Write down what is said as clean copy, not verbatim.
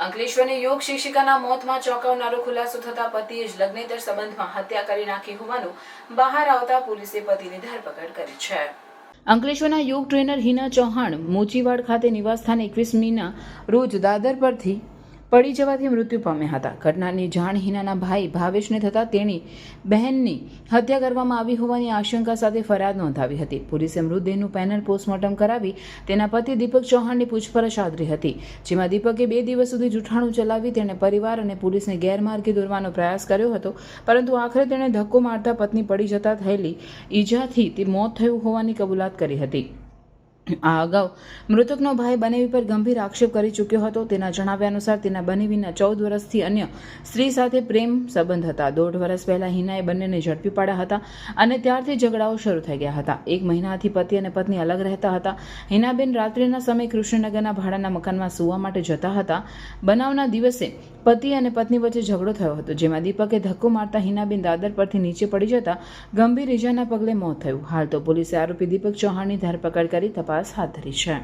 અંકલેશ્વરની યોગ શિક્ષિકાના મોતમાં ચોંકાવનારો ખુલાસો થતા પતિએ જ લગ્નેતર સંબંધમાં હત્યા કરી નાખી હોવાનું બહાર આવતા પોલીસે પતિની ધરપકડ કરી છે। અંકલેશ્વરના યોગ ટ્રેનર હિના ચૌહાણ મોચીવાડ ખાતે નિવાસસ્થાન 21 મીના રોજ દાદર પરથી પડી જવાથી મૃત્યુ પામ્યા હતા। ઘટનાની જાણ હિનાના ભાઈ ભાવેશને થતાં તેની બહેનની હત્યા કરવામાં આવી હોવાની આશંકા સાથે ફરિયાદ નોંધાવી હતી। પોલીસે મૃતદેહનું પેનલ પોસ્ટમોર્ટમ કરાવી તેના પતિ દીપક ચૌહાણની પૂછપરછ આદરી હતી, જેમાં દીપકે 2 દિવસ સુધી જૂઠાણું ચલાવી તેણે પરિવાર અને પોલીસને ગેરમાર્ગે દોરવાનો પ્રયાસ કર્યો હતો, પરંતુ આખરે તેણે ધક્કો મારતા પત્ની પડી જતા થયેલી ઈજાથી તે મોત થયું હોવાની કબૂલાત કરી હતી। આ અગાઉ મૃતકનો ભાઈ બનેવી પર ગંભીર આક્ષેપ કરી ચૂક્યો હતો। તેના જણાવ્યા અનુસાર તેના બનેવીના 14 વર્ષથી અન્ય સ્ત્રી સાથે પ્રેમ સંબંધ હતા। 1.5 વર્ષ પહેલા હિનાએ બંનેને ઝડપી પાડ્યા હતા અને ત્યારથી ઝઘડાઓ શરૂ થઈ ગયા હતા। 1 મહિનાથી પતિ અને પત્ની અલગ રહેતા હતા। હિનાબેન રાત્રિના સમયે કૃષ્ણનગરના ભાડાના મકાનમાં સૂવા માટે જતા હતા। બનાવના દિવસે પતિ અને પત્ની વચ્ચે ઝઘડો થયો હતો, જેમાં દીપકે ધક્કો મારતા હિનાબેન દાદર પરથી નીચે પડી જતા ગંભીર ઈજાના પગલે મોત થયું। હાલ તો પોલીસે આરોપી દીપક ચૌહાણની ધરપકડ કરી તપાસ હાથ ધરી છે।